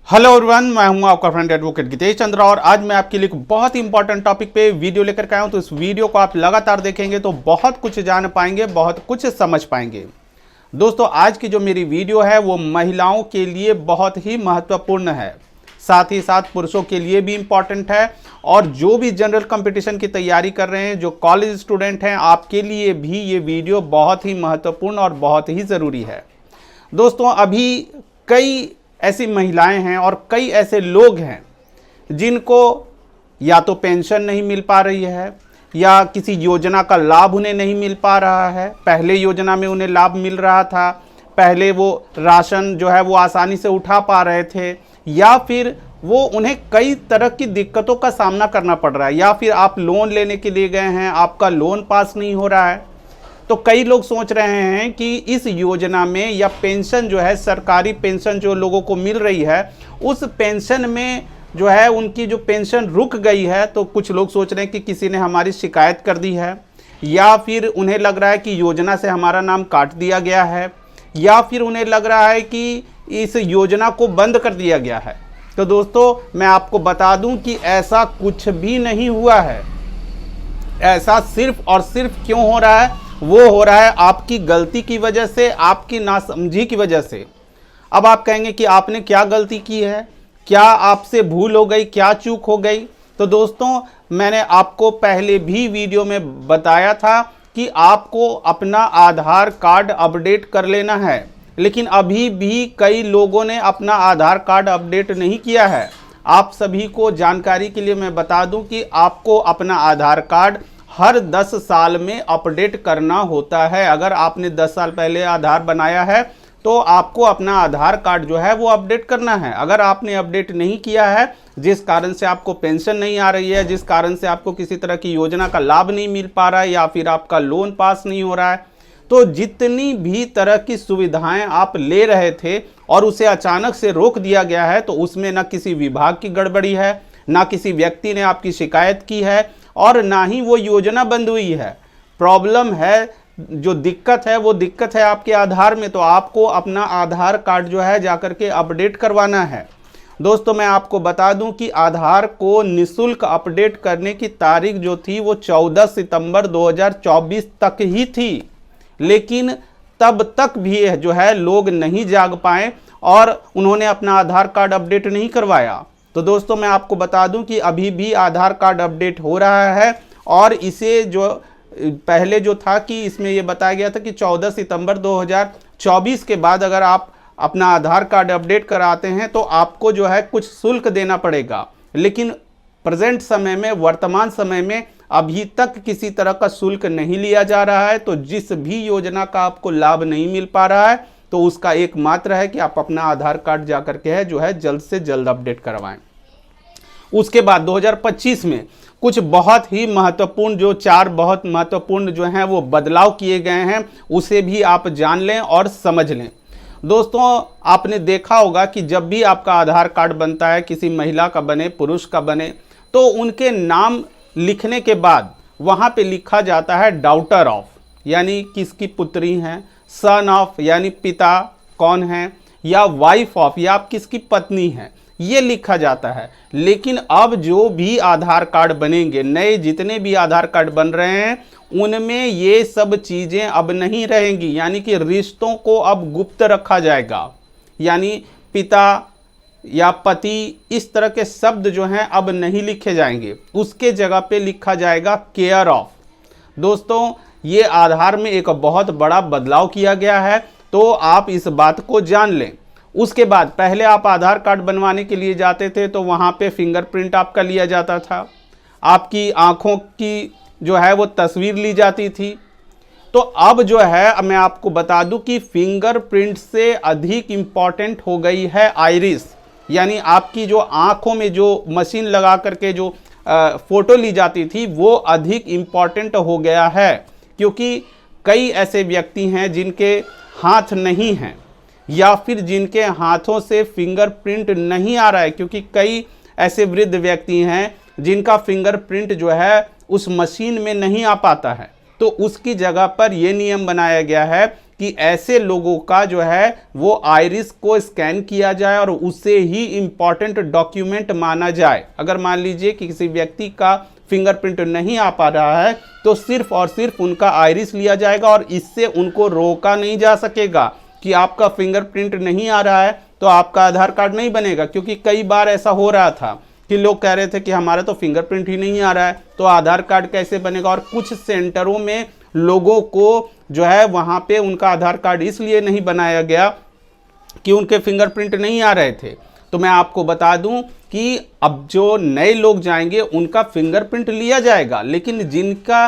Hello everyone, मैं हूं आपका फ्रेंड एडवोकेट गितेश चंद्रा और आज मैं आपके लिए एक बहुत ही इंपॉर्टेंट टॉपिक पे वीडियो लेकर के आया हूं। तो इस वीडियो को आप लगातार देखेंगे तो बहुत कुछ जान पाएंगे, बहुत कुछ समझ पाएंगे। दोस्तों, आज की जो मेरी वीडियो है वो महिलाओं के लिए बहुत ही महत्वपूर्ण है, साथ ही साथ पुरुषों के लिए भी इम्पॉर्टेंट है। और जो भी जनरल कंपटीशन की तैयारी कर रहे हैं, जो कॉलेज स्टूडेंट हैं, आपके लिए भी ये वीडियो बहुत ही महत्वपूर्ण और बहुत ही ज़रूरी है। दोस्तों, अभी कई ऐसी महिलाएं हैं और कई ऐसे लोग हैं जिनको या तो पेंशन नहीं मिल पा रही है या किसी योजना का लाभ उन्हें नहीं मिल पा रहा है। पहले योजना में उन्हें लाभ मिल रहा था, पहले वो राशन जो है वो आसानी से उठा पा रहे थे, या फिर वो उन्हें कई तरह की दिक्कतों का सामना करना पड़ रहा है, या फिर आप लोन लेने के लिए गए हैं, आपका लोन पास नहीं हो रहा है। तो कई लोग सोच रहे हैं कि इस योजना में या पेंशन जो है, सरकारी पेंशन जो लोगों को मिल रही है, उस पेंशन में जो है उनकी जो पेंशन रुक गई है। तो कुछ लोग सोच रहे हैं कि किसी ने हमारी शिकायत कर दी है, या फिर उन्हें लग रहा है कि योजना से हमारा नाम काट दिया गया है, या फिर उन्हें लग रहा है कि इस योजना को बंद कर दिया गया है। तो दोस्तों, मैं आपको बता दूं कि ऐसा कुछ भी नहीं हुआ है। ऐसा सिर्फ और सिर्फ क्यों हो रहा है? वो हो रहा है आपकी गलती की वजह से, आपकी नासमझी की वजह से। अब आप कहेंगे कि आपने क्या गलती की है, क्या आपसे भूल हो गई, क्या चूक हो गई? तो दोस्तों, मैंने आपको पहले भी वीडियो में बताया था कि आपको अपना आधार कार्ड अपडेट कर लेना है, लेकिन अभी भी कई लोगों ने अपना आधार कार्ड अपडेट नहीं किया है। आप सभी को जानकारी के लिए मैं बता दूं कि आपको अपना आधार कार्ड हर 10 साल में अपडेट करना होता है। अगर आपने 10 साल पहले आधार बनाया है तो आपको अपना आधार कार्ड जो है वो अपडेट करना है। अगर आपने अपडेट नहीं किया है, जिस कारण से आपको पेंशन नहीं आ रही है, जिस कारण से आपको किसी तरह की योजना का लाभ नहीं मिल पा रहा है, या फिर आपका लोन पास नहीं हो रहा है, तो जितनी भी तरह की सुविधाएं आप ले रहे थे और उसे अचानक से रोक दिया गया है, तो उसमें ना किसी विभाग की गड़बड़ी है, ना किसी व्यक्ति ने आपकी शिकायत की है, और ना ही वो योजना बंद हुई है। प्रॉब्लम है, जो दिक्कत है वो दिक्कत है आपके आधार में। तो आपको अपना आधार कार्ड जो है जाकर के अपडेट करवाना है। दोस्तों, मैं आपको बता दूं कि आधार को निःशुल्क अपडेट करने की तारीख जो थी वो 14 सितंबर 2024 तक ही थी, लेकिन तब तक भी जो है लोग नहीं जाग पाए और उन्होंने अपना आधार कार्ड अपडेट नहीं करवाया। तो दोस्तों, मैं आपको बता दूं कि अभी भी आधार कार्ड अपडेट हो रहा है, और इसे जो पहले जो था कि इसमें ये बताया गया था कि 14 सितंबर 2024 के बाद अगर आप अपना आधार कार्ड अपडेट कराते हैं तो आपको जो है कुछ शुल्क देना पड़ेगा। लेकिन प्रेजेंट समय में, वर्तमान समय में अभी तक किसी तरह का शुल्क नहीं लिया जा रहा है। तो जिस भी योजना का आपको लाभ नहीं मिल पा रहा है, तो उसका एकमात्र है कि आप अपना आधार कार्ड जाकर के है जो है जल्द से जल्द अपडेट करवाएं। उसके बाद 2025 में कुछ बहुत ही महत्वपूर्ण, जो 4 बहुत महत्वपूर्ण जो हैं वो बदलाव किए गए हैं, उसे भी आप जान लें और समझ लें। दोस्तों, आपने देखा होगा कि जब भी आपका आधार कार्ड बनता है, किसी महिला का बने, पुरुष का बने, तो उनके नाम लिखने के बाद वहाँ पे लिखा जाता है डॉटर ऑफ, यानी किसकी पुत्री हैं, सन ऑफ यानी पिता कौन है, या वाइफ ऑफ या आप किसकी पत्नी हैं, ये लिखा जाता है। लेकिन अब जो भी आधार कार्ड बनेंगे, नए जितने भी आधार कार्ड बन रहे हैं, उनमें ये सब चीज़ें अब नहीं रहेंगी। यानी कि रिश्तों को अब गुप्त रखा जाएगा, यानी पिता या पति, इस तरह के शब्द जो हैं अब नहीं लिखे जाएंगे। उसके जगह पे लिखा जाएगा केयर ऑफ। दोस्तों, ये आधार में एक बहुत बड़ा बदलाव किया गया है, तो आप इस बात को जान लें। उसके बाद पहले आप आधार कार्ड बनवाने के लिए जाते थे तो वहाँ पे फिंगरप्रिंट आपका लिया जाता था, आपकी आँखों की जो है वो तस्वीर ली जाती थी। तो अब जो है मैं आपको बता दूं कि फिंगरप्रिंट से अधिक इम्पॉर्टेंट हो गई है आइरिस, यानी आपकी जो आँखों में जो मशीन लगा करके जो फ़ोटो ली जाती थी वो अधिक इम्पॉर्टेंट हो गया है। क्योंकि कई ऐसे व्यक्ति हैं जिनके हाथ नहीं हैं, या फिर जिनके हाथों से फिंगरप्रिंट नहीं आ रहा है, क्योंकि कई ऐसे वृद्ध व्यक्ति हैं जिनका फिंगरप्रिंट जो है उस मशीन में नहीं आ पाता है। तो उसकी जगह पर यह नियम बनाया गया है कि ऐसे लोगों का जो है वो आइरिस को स्कैन किया जाए और उसे ही इंपॉर्टेंट डॉक्यूमेंट माना जाए। अगर मान लीजिए कि किसी व्यक्ति का फिंगरप्रिंट नहीं आ पा रहा है तो सिर्फ और सिर्फ उनका आइरिस लिया जाएगा और इससे उनको रोका नहीं जा सकेगा कि आपका फिंगरप्रिंट नहीं आ रहा है तो आपका आधार कार्ड नहीं बनेगा। क्योंकि कई बार ऐसा हो रहा था कि लोग कह रहे थे कि हमारा तो फिंगरप्रिंट ही नहीं आ रहा है तो आधार कार्ड कैसे बनेगा। और कुछ सेंटरों में लोगों को जो है वहाँ पे उनका आधार कार्ड इसलिए नहीं बनाया गया कि उनके फिंगरप्रिंट नहीं आ रहे थे। तो मैं आपको बता दूं कि अब जो नए लोग जाएंगे उनका फिंगरप्रिंट लिया जाएगा, लेकिन जिनका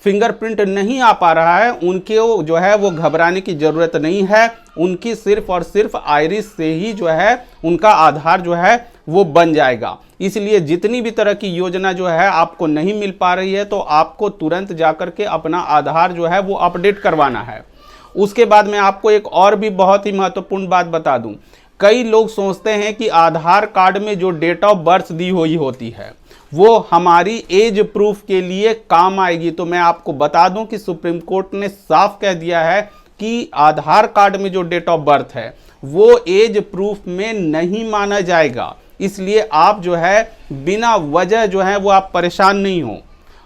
फिंगरप्रिंट नहीं आ पा रहा है उनके जो है वो घबराने की ज़रूरत नहीं है। उनकी सिर्फ और सिर्फ आइरिस से ही जो है उनका आधार जो है वो बन जाएगा। इसलिए जितनी भी तरह की योजना जो है आपको नहीं मिल पा रही है तो आपको तुरंत जाकर के अपना आधार जो है वो अपडेट करवाना है। उसके बाद मैं आपको एक और भी बहुत ही महत्वपूर्ण बात बता दूं। कई लोग सोचते हैं कि आधार कार्ड में जो डेट ऑफ बर्थ दी हुई होती है वो हमारी एज प्रूफ के लिए काम आएगी। तो मैं आपको बता दूं कि सुप्रीम कोर्ट ने साफ कह दिया है कि आधार कार्ड में जो डेट ऑफ बर्थ है वो एज प्रूफ में नहीं माना जाएगा। इसलिए आप जो है बिना वजह जो है वो आप परेशान नहीं हो।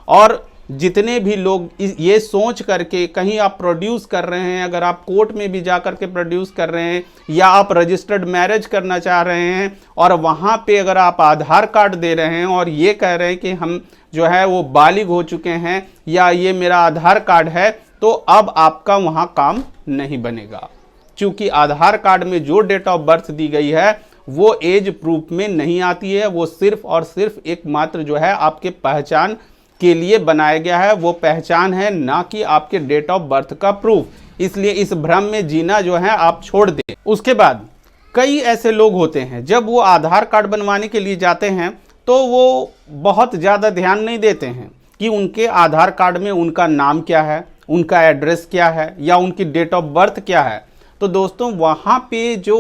और जितने भी लोग ये सोच करके कहीं आप प्रोड्यूस कर रहे हैं, अगर आप कोर्ट में भी जा कर के प्रोड्यूस कर रहे हैं या आप रजिस्टर्ड मैरिज करना चाह रहे हैं और वहाँ पे अगर आप आधार कार्ड दे रहे हैं और ये कह रहे हैं कि हम जो है वो बालिग हो चुके हैं या ये मेरा आधार कार्ड है, तो अब आपका वहाँ काम नहीं बनेगा। क्योंकि आधार कार्ड में जो डेट ऑफ बर्थ दी गई है वो एज प्रूफ में नहीं आती है। वो सिर्फ और सिर्फ एकमात्र जो है आपके पहचान के लिए बनाया गया है। वो पहचान है, ना कि आपके डेट ऑफ बर्थ का प्रूफ। इसलिए इस भ्रम में जीना जो है आप छोड़ दें। उसके बाद कई ऐसे लोग होते हैं जब वो आधार कार्ड बनवाने के लिए जाते हैं तो वो बहुत ज़्यादा ध्यान नहीं देते हैं कि उनके आधार कार्ड में उनका नाम क्या है, उनका एड्रेस क्या है या उनकी डेट ऑफ बर्थ क्या है। तो दोस्तों वहाँ पे जो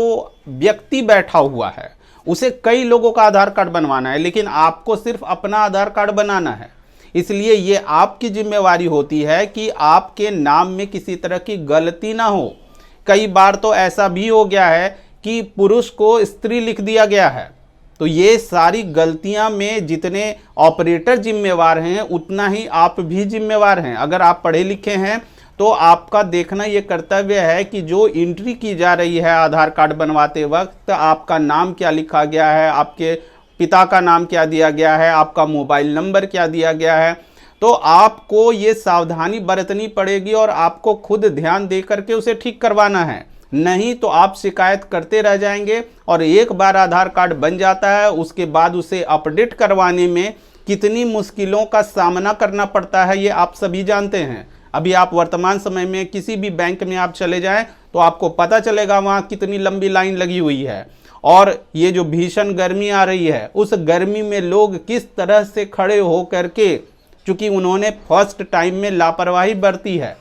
व्यक्ति बैठा हुआ है उसे कई लोगों का आधार कार्ड बनवाना है, लेकिन आपको सिर्फ अपना आधार कार्ड बनाना है। इसलिए ये आपकी जिम्मेवारी होती है कि आपके नाम में किसी तरह की गलती ना हो। कई बार तो ऐसा भी हो गया है कि पुरुष को स्त्री लिख दिया गया है। तो ये सारी गलतियां में जितने ऑपरेटर जिम्मेवार हैं उतना ही आप भी जिम्मेवार हैं। अगर आप पढ़े लिखे हैं तो आपका देखना ये कर्तव्य है कि जो एंट्री की जा रही है आधार कार्ड बनवाते वक्त आपका नाम क्या लिखा गया है, आपके पिता का नाम क्या दिया गया है, आपका मोबाइल नंबर क्या दिया गया है। तो आपको ये सावधानी बरतनी पड़ेगी और आपको खुद ध्यान दे करके उसे ठीक करवाना है। नहीं तो आप शिकायत करते रह जाएंगे और एक बार आधार कार्ड बन जाता है उसके बाद उसे अपडेट करवाने में कितनी मुश्किलों का सामना करना पड़ता है ये आप सभी जानते हैं। अभी आप वर्तमान समय में किसी भी बैंक में आप चले जाएं तो आपको पता चलेगा वहाँ कितनी लंबी लाइन लगी हुई है। और ये जो भीषण गर्मी आ रही है उस गर्मी में लोग किस तरह से खड़े हो करके, चूँकि उन्होंने फर्स्ट टाइम में लापरवाही बरती है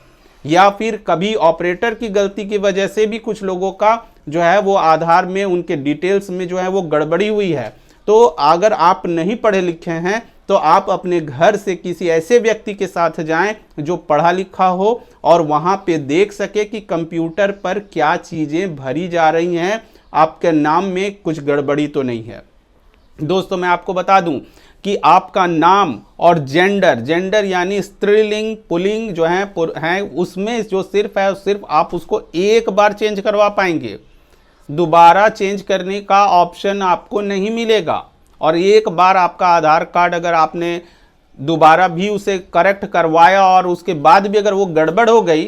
या फिर कभी ऑपरेटर की गलती की वजह से भी कुछ लोगों का जो है वो आधार में उनके डिटेल्स में जो है वो गड़बड़ी हुई है। तो अगर आप नहीं पढ़े लिखे हैं तो आप अपने घर से किसी ऐसे व्यक्ति के साथ जाएं जो पढ़ा लिखा हो और वहाँ पे देख सके कि कंप्यूटर पर क्या चीज़ें भरी जा रही हैं, आपके नाम में कुछ गड़बड़ी तो नहीं है। दोस्तों मैं आपको बता दूं कि आपका नाम और जेंडर यानी स्त्रीलिंग पुल्लिंग जो है उसमें जो सिर्फ है सिर्फ आप उसको एक बार चेंज करवा पाएंगे, दोबारा चेंज करने का ऑप्शन आपको नहीं मिलेगा। और एक बार आपका आधार कार्ड अगर आपने दोबारा भी उसे करेक्ट करवाया और उसके बाद भी अगर वो गड़बड़ हो गई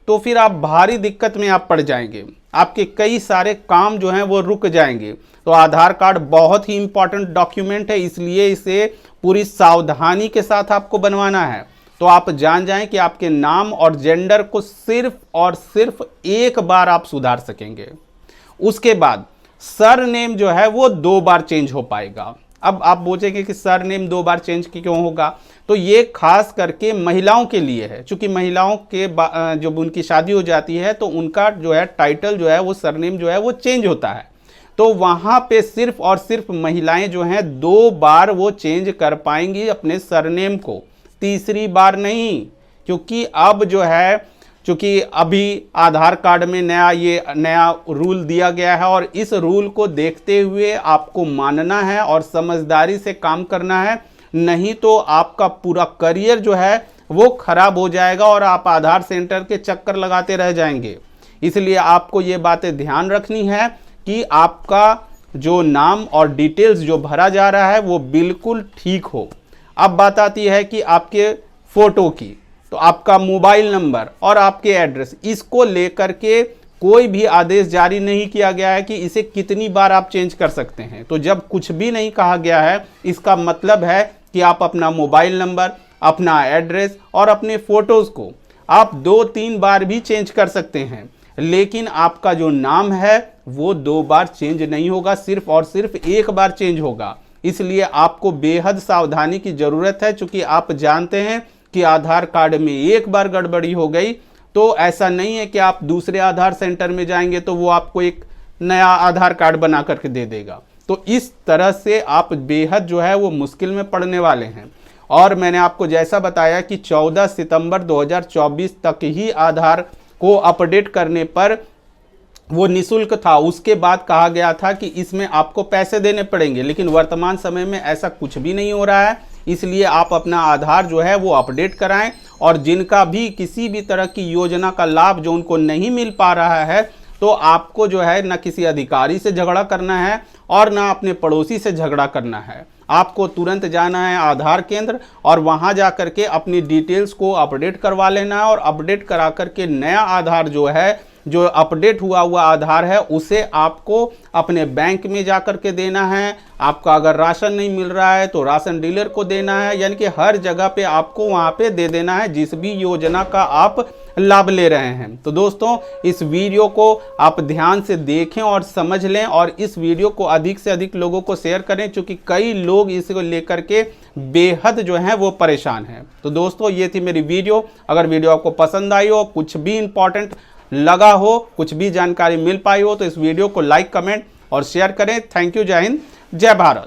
तो फिर आप भारी दिक्कत में आप पड़ जाएंगे, आपके कई सारे काम जो हैं वो रुक जाएंगे। तो आधार कार्ड बहुत ही इंपॉर्टेंट डॉक्यूमेंट है, इसलिए इसे पूरी सावधानी के साथ आपको बनवाना है। तो आप जान जाएं कि आपके नाम और जेंडर को सिर्फ और सिर्फ एक बार आप सुधार सकेंगे। उसके बाद सरनेम जो है वो 2 बार चेंज हो पाएगा। अब आप पूछेंगे कि सरनेम 2 बार चेंज क्यों होगा, तो ये खास करके महिलाओं के लिए है। क्योंकि महिलाओं के जब उनकी शादी हो जाती है तो उनका जो है टाइटल जो है वो सरनेम जो है वो चेंज होता है। तो वहाँ पे सिर्फ और सिर्फ महिलाएं जो हैं 2 बार वो चेंज कर पाएंगी अपने सरनेम को, तीसरी बार नहीं। क्योंकि अब जो है क्योंकि अभी आधार कार्ड में नया रूल दिया गया है और इस रूल को देखते हुए आपको मानना है और समझदारी से काम करना है, नहीं तो आपका पूरा करियर जो है वो खराब हो जाएगा और आप आधार सेंटर के चक्कर लगाते रह जाएंगे। इसलिए आपको ये बातें ध्यान रखनी है कि आपका जो नाम और डिटेल्स जो भरा जा रहा है वो बिल्कुल ठीक हो। अब बात आती है कि आपके फोटो की, तो आपका मोबाइल नंबर और आपके एड्रेस, इसको लेकर के कोई भी आदेश जारी नहीं किया गया है कि इसे कितनी बार आप चेंज कर सकते हैं। तो जब कुछ भी नहीं कहा गया है, इसका मतलब है कि आप अपना मोबाइल नंबर, अपना एड्रेस और अपने फोटोज को आप 2-3 बार भी चेंज कर सकते हैं, लेकिन आपका जो नाम है वो 2 बार चेंज नहीं होगा, सिर्फ और सिर्फ 1 बार चेंज होगा। इसलिए आपको बेहद सावधानी की जरूरत है, क्योंकि आप जानते हैं कि आधार कार्ड में एक बार गड़बड़ी हो गई तो ऐसा नहीं है कि आप दूसरे आधार सेंटर में जाएंगे तो वो आपको एक नया आधार कार्ड बना करके दे देगा। तो इस तरह से आप बेहद जो है वो मुश्किल में पड़ने वाले हैं। और मैंने आपको जैसा बताया कि 14 सितंबर 2024 तक ही आधार को अपडेट करने पर वो निःशुल्क था। उसके बाद कहा गया था कि इसमें आपको पैसे देने पड़ेंगे, लेकिन वर्तमान समय में ऐसा कुछ भी नहीं हो रहा है। इसलिए आप अपना आधार जो है वो अपडेट कराएं, और जिनका भी किसी भी तरह की योजना का लाभ जो उनको नहीं मिल पा रहा है, तो आपको जो है ना किसी अधिकारी से झगड़ा करना है और ना अपने पड़ोसी से झगड़ा करना है। आपको तुरंत जाना है आधार केंद्र और वहां जा करके अपनी डिटेल्स को अपडेट करवा लेना है, और अपडेट करा करके नया आधार जो है, जो अपडेट हुआ आधार है, उसे आपको अपने बैंक में जा कर के देना है। आपका अगर राशन नहीं मिल रहा है तो राशन डीलर को देना है, यानी कि हर जगह पे आपको वहां पे दे देना है जिस भी योजना का आप लाभ ले रहे हैं। तो दोस्तों, इस वीडियो को आप ध्यान से देखें और समझ लें, और इस वीडियो को अधिक से अधिक लोगों को शेयर करें, क्योंकि कई लोग इसको लेकर के बेहद जो है वो परेशान हैं। तो दोस्तों, ये थी मेरी वीडियो। अगर वीडियो आपको पसंद आई हो, कुछ भी इंपॉर्टेंट लगा हो, कुछ भी जानकारी मिल पाई हो, तो इस वीडियो को लाइक, कमेंट और शेयर करें। Thank you. जय हिंद, जय भारत।